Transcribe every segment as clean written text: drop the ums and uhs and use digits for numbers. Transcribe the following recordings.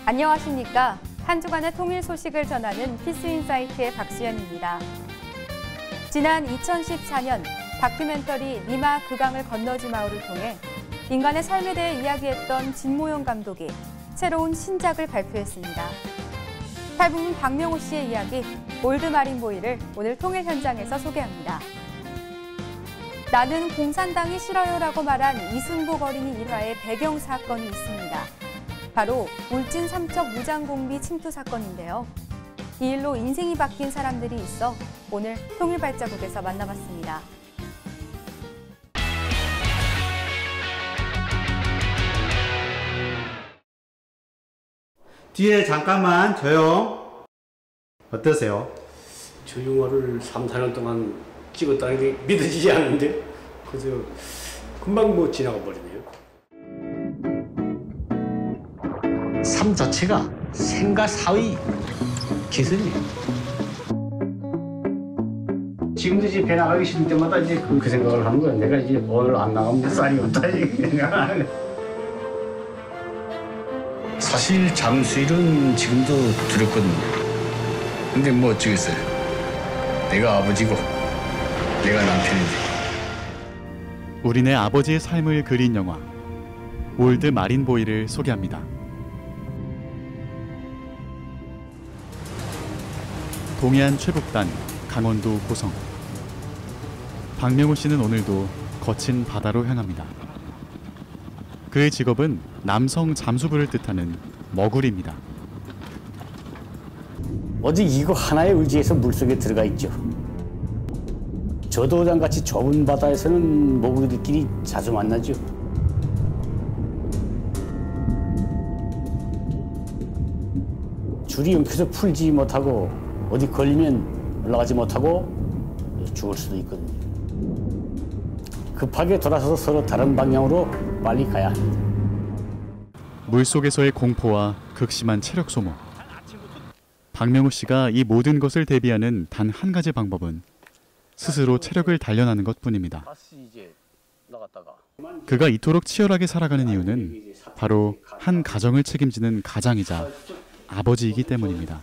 안녕하십니까. 한 주간의 통일 소식을 전하는 피스인사이트의 박수연입니다. 지난 2014년 다큐멘터리 니마 그 강을 건너지 마오를 통해 인간의 삶에 대해 이야기했던 진모영 감독이 새로운 신작을 발표했습니다. 탈북민 박명호 씨의 이야기 올드 마린보이를 오늘 통일 현장에서 소개합니다. 나는 공산당이 싫어요라고 말한 이승복 어린이 일화의 배경 사건이 있습니다. 바로 울진 삼척 무장공비 침투 사건인데요. 이 일로 인생이 바뀐 사람들이 있어 오늘 통일발자국에서 만나봤습니다. 뒤에 잠깐만 조용. 어떠세요? 저 영화를 3, 4년 동안 찍었다는 게 믿어지지 않는데 그저 금방 뭐 지나가 버리네요. 삶 자체가 생과 사의 기선이에요. 지금도 이제 배 나가기 싫을 때마다 이제 그 생각을 하는 거야. 내가 이제 오늘 안 나가면 쌀이 없다 이게 생각하는 거야. 사실 잠수일은 지금도 두렵거든요. 근데 뭐 어쩌겠어요. 내가 아버지고 내가 남편인데. 우리네 아버지의 삶을 그린 영화 올드 마린보이를 소개합니다. 동해안 최북단 강원도 고성. 박명호 씨는 오늘도 거친 바다로 향합니다. 그의 직업은 남성 잠수부를 뜻하는 머구리입니다. 오직 이거 하나에 의지해서 물속에 들어가 있죠. 저도장같이 좁은 바다에서는 머구리들끼리 자주 만나죠. 줄이 엉켜서 풀지 못하고 어디 걸리면 올라가지 못하고 죽을 수도 있거든요. 급하게 돌아서서 서로 다른 방향으로 빨리 가야 합니다. 물속에서의 공포와 극심한 체력 소모. 박명호 씨가 이 모든 것을 대비하는 단 한 가지 방법은 스스로 체력을 단련하는 것뿐입니다. 그가 이토록 치열하게 살아가는 이유는 바로 한 가정을 책임지는 가장이자 아버지이기 때문입니다.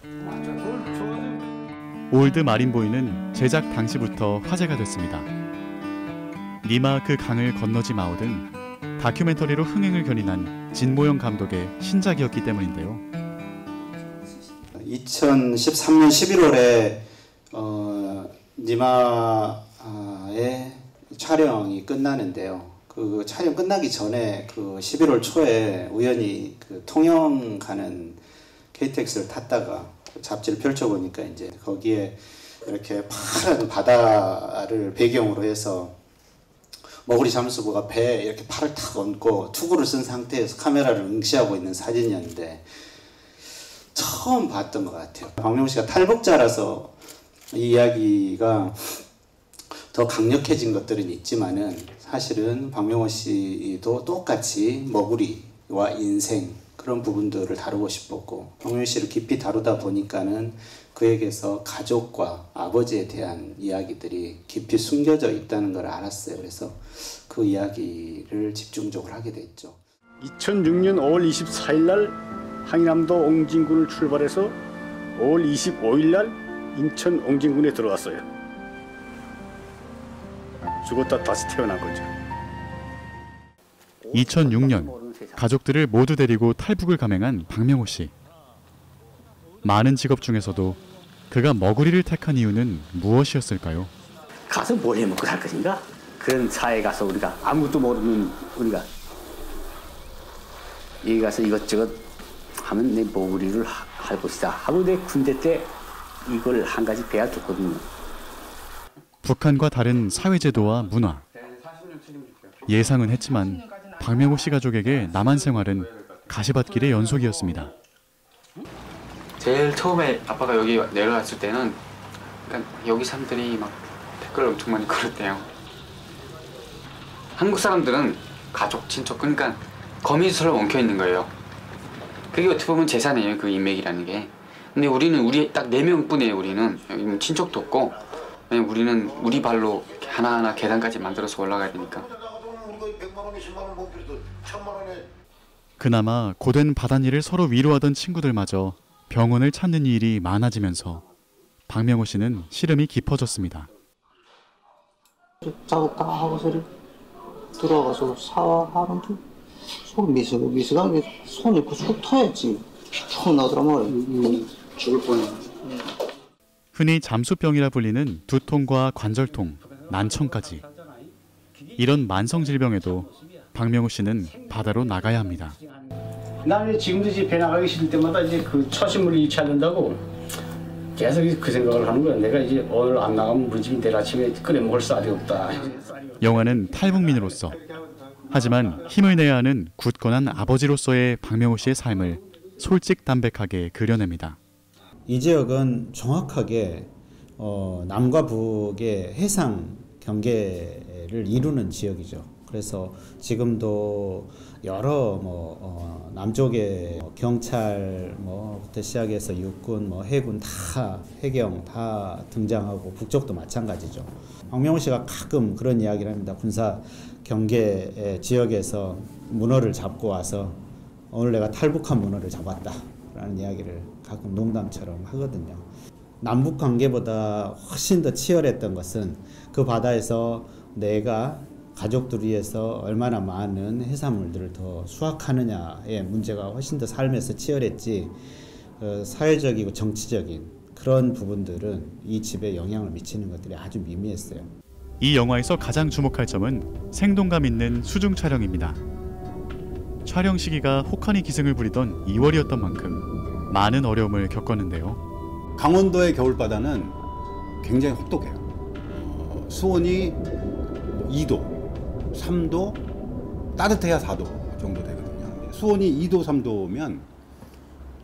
올드 마린보이는 제작 당시부터 화제가 됐습니다. 니마 그 강을 건너지 마오 등 다큐멘터리로 흥행을 견인한 진모영 감독의 신작이었기 때문인데요. 2013년 11월에 니마의 촬영이 끝나는데요. 그 촬영 끝나기 전에 그 11월 초에 우연히 그 통영 가는 KTX를 탔다가 잡지를 펼쳐보니까 이제 거기에 이렇게 파란 바다를 배경으로 해서 머구리 잠수부가 배에 이렇게 팔을 탁 얹고 투구를 쓴 상태에서 카메라를 응시하고 있는 사진이었는데 처음 봤던 것 같아요. 박명호 씨가 탈북자라서 이 이야기가 더 강력해진 것들은 있지만은 사실은 박명호 씨도 똑같이 머구리와 인생 그런 부분들을 다루고 싶었고 박명호 씨를 깊이 다루다 보니까는 그에게서 가족과 아버지에 대한 이야기들이 깊이 숨겨져 있다는 걸 알았어요. 그래서 그 이야기를 집중적으로 하게 됐죠. 2006년 5월 24일 날 항남도 옹진군을 출발해서 5월 25일 날 인천 옹진군에 들어갔어요. 죽었다 다시 태어난 거죠. 2006년 가족들을 모두 데리고 탈북을 감행한 박명호 씨. 많은 직업 중에서도 그가 머구리를 택한 이유는 무엇이었을까요? 가서 뭘 해먹고 살 것인가? 그런 사회에 가서 우리가 아무것도 모르는 우리가 여기 가서 이것저것 하면 내 머구리를 할 것이다 하고 내 군대 때 이걸 한 가지 배워뒀거든요. 북한과 다른 사회제도와 문화. 예상은 했지만 박명호 씨 가족에게 남한 생활은 가시밭길의 연속이었습니다. 제일 처음에 아빠가 여기 내려왔을 때는 여기 사람들이 막 댓글 엄청 많이 걸었대요. 한국 사람들은 가족, 친척, 그러니까 거미줄처럼 엉켜있는 거예요. 그게 어떻게 보면 재산이에요, 그 인맥이라는 게. 근데 우리는 딱 4명뿐이에요, 우리는. 여기 친척도 없고. 왜냐면 우리는 우리 발로 하나하나 계단까지 만들어서 올라가야 되니까. 그나마 고된 바닷일을 서로 위로하던 친구들마저 병원을 찾는 일이 많아지면서 박명호 씨는 시름이 깊어졌습니다. 작업 다 하고 소리 들어가서 샤워하는 중 손 미세하게 손이 쑥 터였지. 툭 나더라 말이야. 죽을 뻔해. 흔히 잠수병이라 불리는 두통과 관절통, 난청까지. 이런 만성 질병에도 박명호 씨는 바다로 나가야 합니다. 나는 지금도 이제 배 나가기 싫을 때마다 이제 그 처신물을 잃지 않는다고 계속 그 생각을 하는 거야. 내가 이제 오늘 안 나가면 우리 집이 내일 아침에 끓여 먹을 쌀이 없다. 영화는 탈북민으로서, 하지만 힘을 내야 하는 굳건한 아버지로서의 박명호 씨의 삶을 솔직담백하게 그려냅니다. 이 지역은 정확하게 남과 북의 해상 경계를 이루는 지역이죠. 그래서 지금도 여러 남쪽의 경찰부터 시작해서 육군, 해군 다 해경 다 등장하고 북쪽도 마찬가지죠. 박명호 씨가 가끔 그런 이야기를 합니다. 군사 경계 지역에서 문어를 잡고 와서 오늘 내가 탈북한 문어를 잡았다라는 이야기를 가끔 농담처럼 하거든요. 남북 관계보다 훨씬 더 치열했던 것은 그 바다에서 내가 가족들 위해서 얼마나 많은 해산물들을 더 수확하느냐의 문제가 훨씬 더 삶에서 치열했지, 사회적이고 정치적인 그런 부분들은 이 집에 영향을 미치는 것들이 아주 미미했어요. 이 영화에서 가장 주목할 점은 생동감 있는 수중 촬영입니다. 촬영 시기가 혹한이 기승을 부리던 2월이었던 만큼 많은 어려움을 겪었는데요. 강원도의 겨울바다는 굉장히 혹독해요. 수온이 2도, 3도, 따뜻해야 4도 정도 되거든요. 수온이 2도, 3도면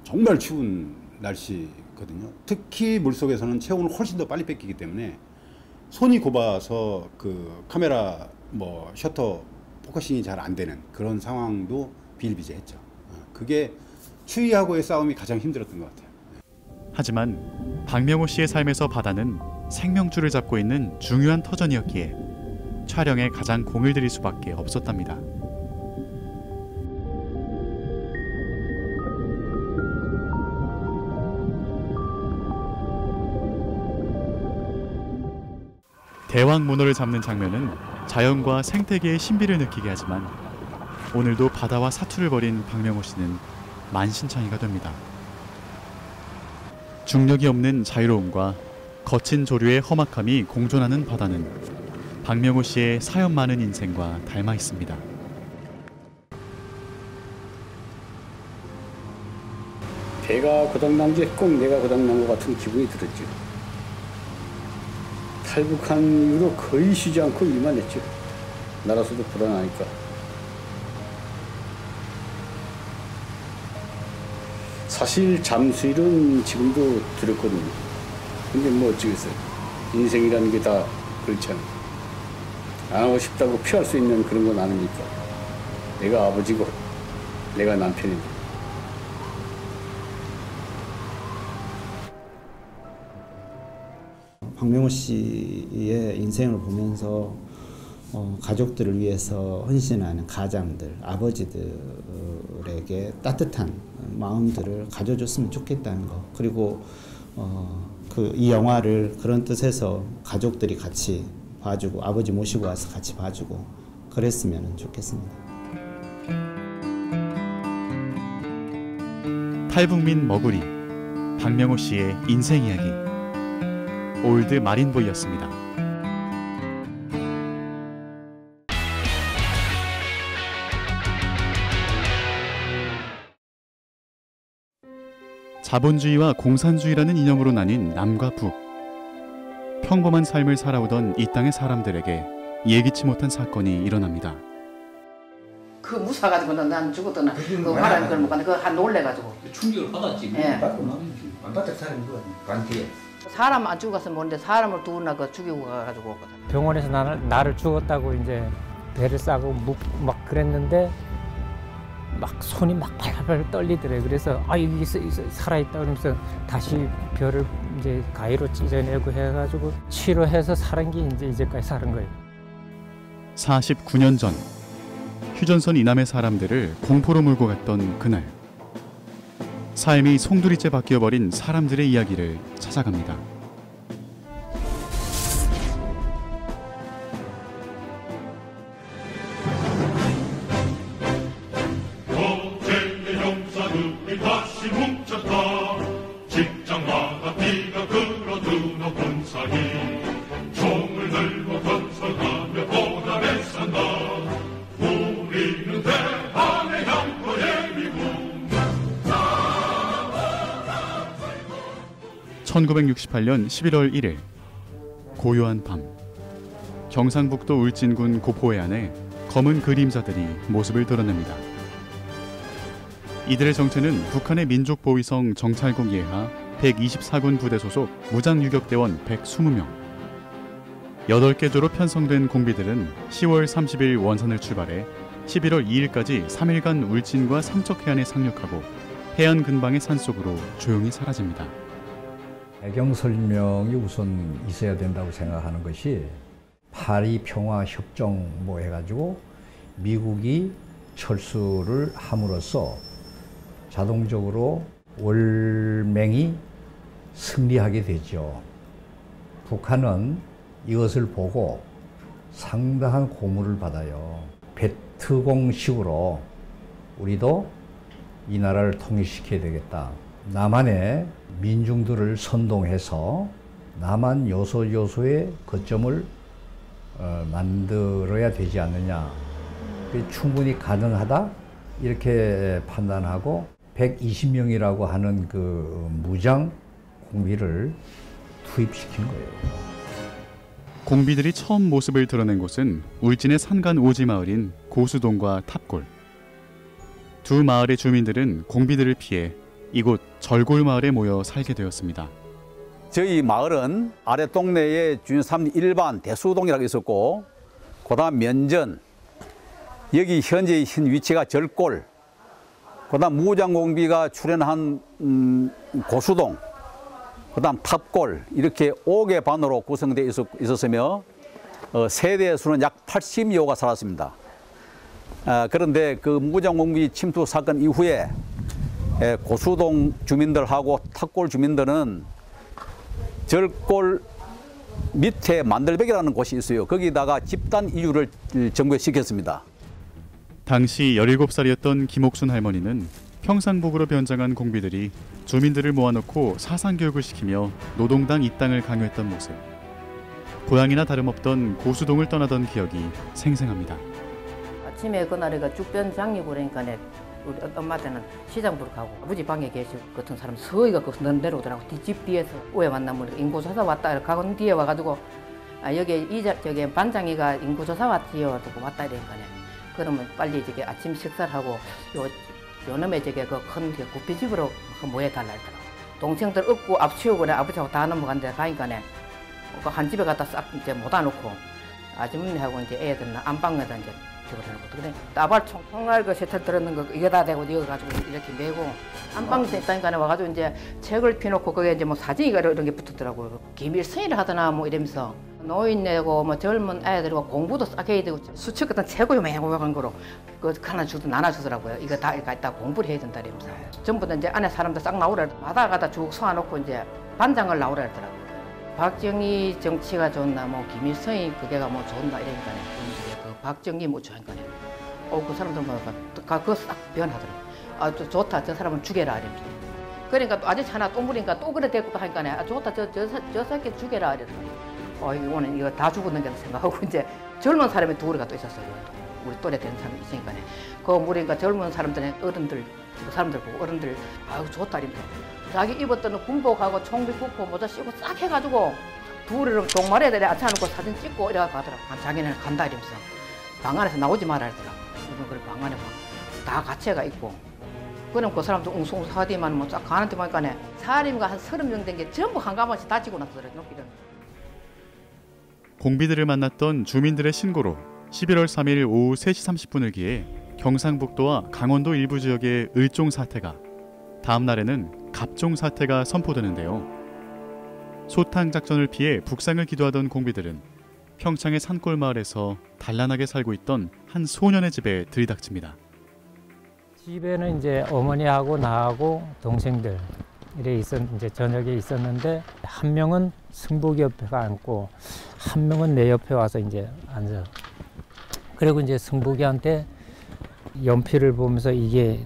정말 추운 날씨거든요. 특히 물속에서는 체온을 훨씬 더 빨리 뺏기기 때문에 손이 곱아서 그 카메라 셔터 포커싱이 잘 안 되는 그런 상황도 비일비재했죠. 그게 추위하고의 싸움이 가장 힘들었던 것 같아요. 하지만 박명호 씨의 삶에서 바다는 생명줄을 잡고 있는 중요한 터전이었기에 촬영에 가장 공을 들일 수밖에 없었답니다. 대왕 문어를 잡는 장면은 자연과 생태계의 신비를 느끼게 하지만 오늘도 바다와 사투를 벌인 박명호 씨는 만신창이가 됩니다. 중력이 없는 자유로움과 거친 조류의 험악함이 공존하는 바다는 박명호 씨의 사연 많은 인생과 닮아 있습니다. 배가 고장난 게 꼭 내가 고장난 것 같은 기분이 들었죠. 탈북한 이후로 거의 쉬지 않고 일만 했죠. 나라서도 불안하니까. 사실 잠수일은 지금도 두렵거든요. 근데 뭐 어쩌겠어요. 인생이라는 게 다 그렇잖아요. 안 하고 싶다고 피할 수 있는 그런 건 아니니까. 내가 아버지고 내가 남편인데. 박명호 씨의 인생을 보면서 가족들을 위해서 헌신하는 가장들, 아버지들에게 따뜻한 마음들을 가져줬으면 좋겠다는 거. 그리고 이 영화를 그런 뜻에서 가족들이 같이 봐주고 아버지 모시고 와서 같이 봐주고 그랬으면 좋겠습니다. 탈북민 머구리, 박명호 씨의 인생 이야기. 올드 마린보이였습니다. 자본주의와 공산주의라는 이념으로 나뉜 남과 북. 평범한 삶을 살아오던 이 땅의 사람들에게 예기치 못한 사건이 일어납니다. 그 무사가지고는 난 죽었더나 그 말하는 걸 못 봤는데 그거 한 놀래가지고 충격을 받았지. 예. 안 받을 사람이 누가 관계에. 사람 안 죽었으면 모르는데 사람을 두나 그 죽이고 가가지고 병원에서 나를 죽었다고 이제 배를 싸고 막 그랬는데 막 손이 막 발발 떨리더래요. 그래서 여기 살아있다 그러면서 다시 벼를 이제 가위로 찢어내고 해가지고 치료해서 살은 게 이제까지 살은 거예요. 49년 전 휴전선 이남의 사람들을 공포로 몰고 갔던 그날. 삶이 송두리째 바뀌어버린 사람들의 이야기를 찾아갑니다. 직장마다 비가 그러드는 군사기 총을 들고 건설하며 보답에 산다. 우리는 대한의 양보의 미국. 1968년 11월 1일 고요한 밤, 경상북도 울진군 고포해안에 검은 그림자들이 모습을 드러냅니다. 이들의 정체는 북한의 민족보위성 정찰국 예하 124군 부대 소속 무장유격대원 120명. 8개 조로 편성된 공비들은 10월 30일 원산을 출발해 11월 2일까지 3일간 울진과 삼척해안에 상륙하고 해안 근방의 산속으로 조용히 사라집니다. 배경 설명이 우선 있어야 된다고 생각하는 것이 파리 평화 협정 뭐 해가지고 미국이 철수를 함으로써 자동적으로 월맹이 승리하게 되죠. 북한은 이것을 보고 상당한 고무를 받아요. 베트공식으로 우리도 이 나라를 통일시켜야 되겠다. 남한의 민중들을 선동해서 남한 요소요소의 거점을 만들어야 되지 않느냐. 충분히 가능하다 이렇게 판단하고 120명이라고 하는 그 무장 공비를 투입시킨 거예요. 공비들이 처음 모습을 드러낸 곳은 울진의 산간 오지 마을인 고수동과 탑골. 두 마을의 주민들은 공비들을 피해 이곳 절골 마을에 모여 살게 되었습니다. 저희 마을은 아래 동네에 주민삼 일반 대수동이라고 있었고, 그다음 면전, 여기 현재 위치가 절골, 그다음 무장공비가 출연한 고수동, 그다음 탑골, 이렇게 5개 반으로 구성되어 있었으며 세대 수는 약 80여가 살았습니다. 그런데 그 무장공비 침투 사건 이후에 고수동 주민들하고 탑골 주민들은 절골 밑에 만들백이라는 곳이 있어요. 거기다가 집단 이주를 정부에 시켰습니다. 당시 17살이었던 김옥순 할머니는 평상복으로 변장한 공비들이 주민들을 모아놓고 사상교육을 시키며 노동당 입당을 강요했던 모습. 고향이나 다름없던 고수동을 떠나던 기억이 생생합니다. 아침에 그날에가 죽변 장리고 그러니까 우리 엄마한테는 시장부로 가고 아버지 방에 계시고 같은 사람 서희가 거기서 내려오더라고. 집 뒤에서 오해 만나면 인구조사 왔다 가건 뒤에 와가지고 여기 저기 반장이가 인구조사 왔지요. 왔다 이러니까네. 그러면 빨리 저기 아침 식사를 하고 요놈에 저기 그 큰 구피집으로 모여달라 했더라고. 동생들 업고 앞치우고 아버지하고 다 넘어간데 가니까네. 그 한 집에 갖다 싹 이제 묻어놓고 아주머니하고 이제 애들은 안방에다 이제 집어넣고 그래. 따발 총알 그 세트 들었는 거 이거다 대고 이거 가지고 이렇게 메고 안방에 있다니까 와가지고 이제 책을 펴놓고 거기에 이제 뭐 사진이가 이런 게 붙었더라고요. 기밀 승인을 하더나 뭐 이러면서 노인네고 뭐 젊은 애들과 공부도 싹 해야 되고 수첩 같은 책을 요맹요맹한 거로 그 하나 나눠주더라고요. 이거 다 이따 공부를 해야 된다 이러면서 전부 다 이제 안에 사람들 싹 나오라 마다 가다 쭉 서놓고 이제 반장을 나오라 했더라고요. 박정희 정치가 좋나 뭐 김일성이 그게가 뭐 좋나 이러니까 그 박정희 뭐 좋아하니까 그 사람들 보니까 그거 싹 변하더라고요. 아 좋다 저 사람은 죽여라 이러면서 그러니까 또 아저씨 하나 또 물으니까 또 그래 데리고 하니까 좋다 저 새끼 죽여라 이러더라고요. 이거는 이거 다 죽었는가 생각하고 이제 젊은 사람이 둘이가 또 있었어요. 우리 또래 된 사람이 있으니까 그 물으니까 젊은 사람들은 어른들 그 사람들 보고 어른들 아유 좋다 이러면서 자기 입었던 군복하고 총비 굽고 모자 씌고 싹 해가지고 둘이를 동말에 앉혀놓고 사진 찍고 이래가 가더라고. 자기는 간다 이러면서 방 안에서 나오지 말아 하더라고. 그래 방 안에 다 가채가 있고 그럼 그 사람도 웅숭하디만 뭐 쫙 가는데 보니까 사람이 한 30명 된 게 전부 한가마씩 다치고 났더라고요. 공비들을 만났던 주민들의 신고로 11월 3일 오후 3시 30분을 기해 경상북도와 강원도 일부 지역에 을종 사태가, 다음 날에는 갑종 사태가 선포되는데요. 소탕 작전을 피해 북상을 기도하던 공비들은 평창의 산골 마을에서 단란하게 살고 있던 한 소년의 집에 들이닥칩니다. 집에는 이제 어머니하고 나하고 동생들 이제 저녁에 있었는데 한 명은 승복이 옆에 앉고 한 명은 내 옆에 와서 이제 앉아. 그리고 이제 승복이한테 연필을 보면서 이게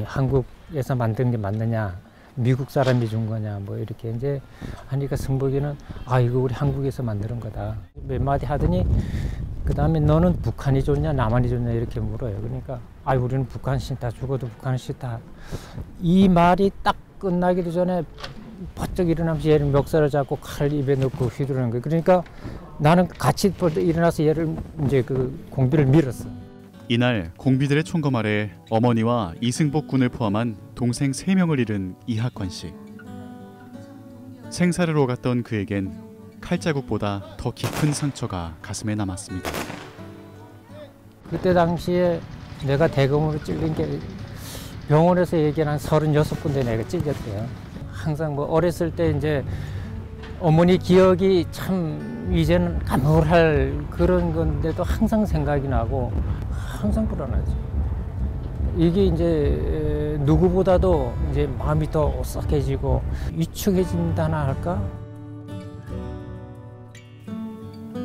한국에서 만든 게 맞느냐, 미국 사람이 준 거냐, 뭐 이렇게 이제 하니까 승복이는 아 이거 우리 한국에서 만드는 거다. 몇 마디 하더니 그 다음에 너는 북한이 좋냐, 남한이 좋냐 이렇게 물어요. 그러니까 아 우리는 북한 싫다, 죽어도 북한 싫다. 이 말이 딱 끝나기도 전에 번쩍 일어나면서 얘를 멱살을 잡고 칼 입에 넣고 휘두르는 거예요. 그러니까 나는 같이 일어나서 얘를 이제 그 공비를 밀었어. 이날 공비들의 총검 아래 어머니와 이승복 군을 포함한 동생 3명을 잃은 이학관 씨. 생사를 오갔던 그에겐 칼자국보다 더 깊은 상처가 가슴에 남았습니다. 그때 당시에 내가 대검으로 찔린 게 병원에서 얘기한 한 36군데 내가 찔렸대요. 항상 뭐 어렸을 때 이제 어머니 기억이 참 이제는 가물할 그런 건데도 항상 생각이 나고 항상 불안하지. 이게 이제 누구보다도 이제 마음이 더 오싹해지고 위축해진다나 할까?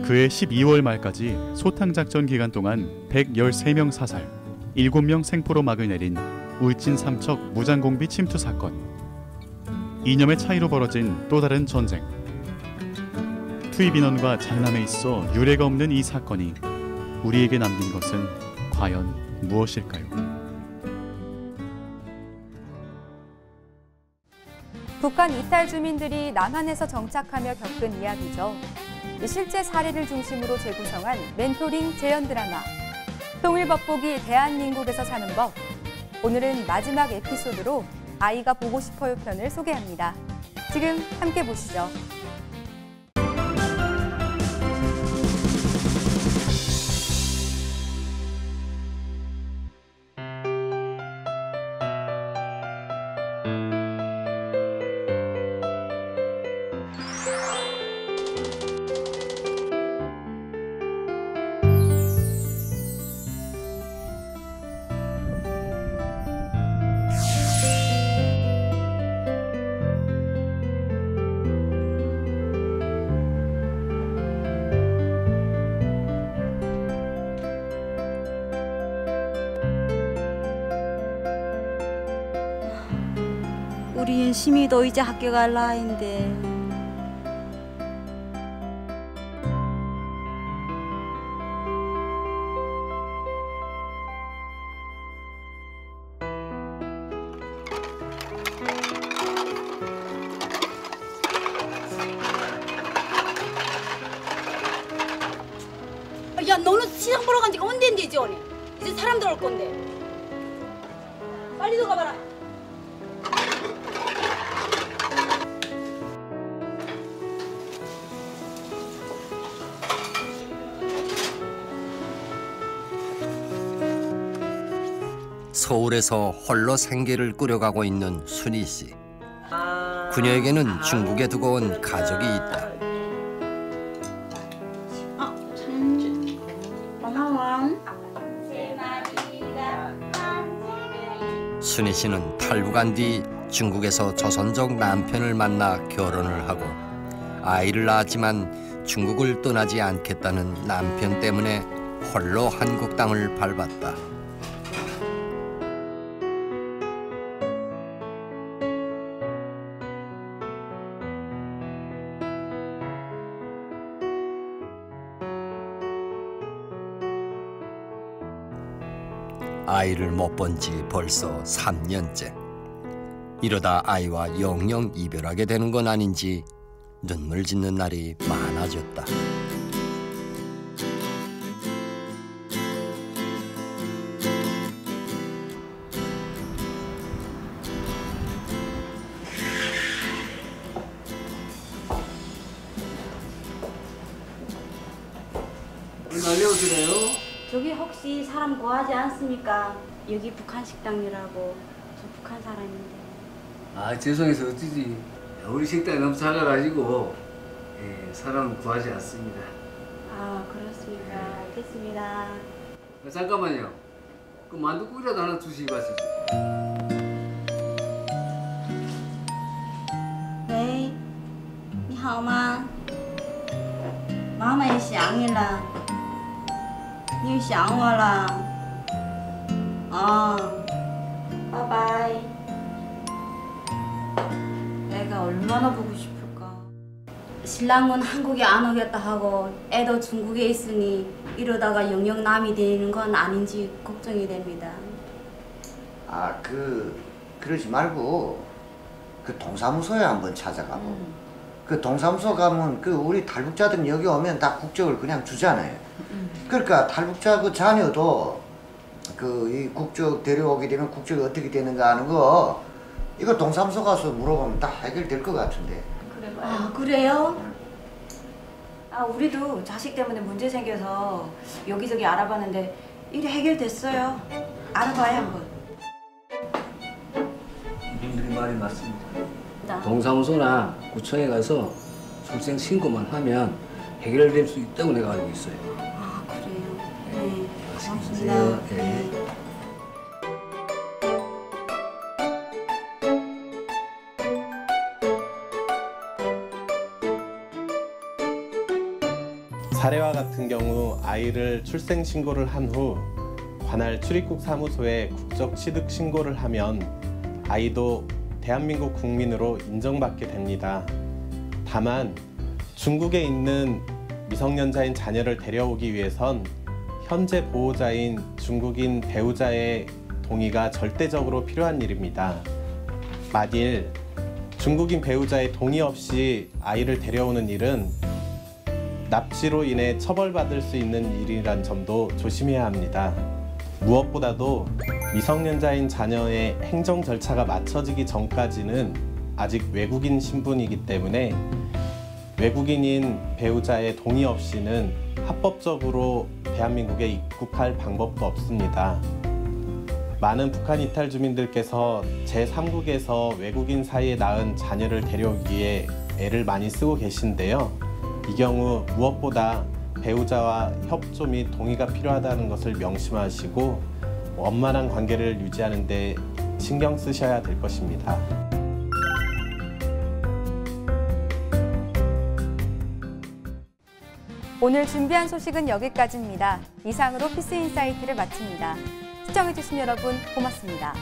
그해 12월 말까지 소탕작전 기간 동안 113명 사살, 7명 생포로 막을 내린 울진 삼척 무장공비 침투 사건. 이념의 차이로 벌어진 또 다른 전쟁. 투입 인원과 장남에 있어 유례가 없는 이 사건이 우리에게 남긴 것은 과연 무엇일까요? 북한 이탈 주민들이 남한에서 정착하며 겪은 이야기죠. 실제 사례를 중심으로 재구성한 멘토링 재연 드라마 통일법복이 대한민국에서 사는 법. 오늘은 마지막 에피소드로 아이가 보고 싶어요 편을 소개합니다. 지금 함께 보시죠. 우리 윤심이도 이제 학교 갈 나이인데 야 너는 시장 보러 간 지가 언젠데 이제 오네. 이제 사람들 올 건데 빨리 들어가봐라. 서울에서 홀로 생계를 꾸려가고 있는 순희 씨. 그녀에게는 중국에 두고 온 가족이 있다. 순희 씨는 탈북한 뒤 중국에서 조선족 남편을 만나 결혼을 하고 아이를 낳았지만 중국을 떠나지 않겠다는 남편 때문에 홀로 한국 땅을 밟았다. 아이를 못 본 지 벌써 3년째. 이러다 아이와 영영 이별하게 되는 건 아닌지 눈물 짓는 날이 많아졌다. 날려오시래요? 저기 혹시 사람 구하지 않습니까? 여기 북한 식당이라고. 저 북한 사람인데. 아 죄송해서 어찌지. 우리 식당이 너무 작아가지고 사람 구하지 않습니다. 아, 그렇습니까. 알겠습니다. 잠깐만요. 그 만두국이라도 하나 주시기 마시죠.喂，你好吗？妈妈也想你了，你想我了？拜拜。 애가 얼마나 보고 싶을까. 신랑은 한국에 안 오겠다 하고 애도 중국에 있으니 이러다가 영영 남이 되는 건 아닌지 걱정이 됩니다. 아, 그러지 말고 그 동사무소에 한번 찾아가고 그 동사무소 가면 그 우리 탈북자들은 여기 오면 다 국적을 그냥 주잖아요. 그러니까 탈북자 그 자녀도 그 이 국적 데려오게 되면 국적이 어떻게 되는가 하는 거 이거 동사무소 가서 물어보면 다 해결될 것 같은데. 그래요? 아, 그래요? 아, 우리도 자식 때문에 문제 생겨서 여기저기 알아봤는데 일이 해결됐어요. 알아봐요 한번. 이분들이 말이 맞습니다. 나. 동사무소나 구청에 가서 출생 신고만 하면 해결될 수 있다고 내가 알고 있어요. 아, 그래요? 네, 고맙습니다. 네. 사례와 같은 경우 아이를 출생 신고를 한 후 관할 출입국 사무소에 국적 취득 신고를 하면 아이도 대한민국 국민으로 인정받게 됩니다. 다만 중국에 있는 미성년자인 자녀를 데려오기 위해선 현재 보호자인 중국인 배우자의 동의가 절대적으로 필요한 일입니다. 만일 중국인 배우자의 동의 없이 아이를 데려오는 일은 납치로 인해 처벌받을 수 있는 일이란 점도 조심해야 합니다. 무엇보다도 미성년자인 자녀의 행정 절차가 마쳐지기 전까지는 아직 외국인 신분이기 때문에 외국인인 배우자의 동의 없이는 합법적으로 대한민국에 입국할 방법도 없습니다. 많은 북한 이탈 주민들께서 제3국에서 외국인 사이에 낳은 자녀를 데려오기 위해 애를 많이 쓰고 계신데요. 이 경우 무엇보다 배우자와 협조 및 동의가 필요하다는 것을 명심하시고 원만한 관계를 유지하는 데 신경 쓰셔야 될 것입니다. 오늘 준비한 소식은 여기까지입니다. 이상으로 피스인사이트를 마칩니다. 시청해주신 여러분 고맙습니다.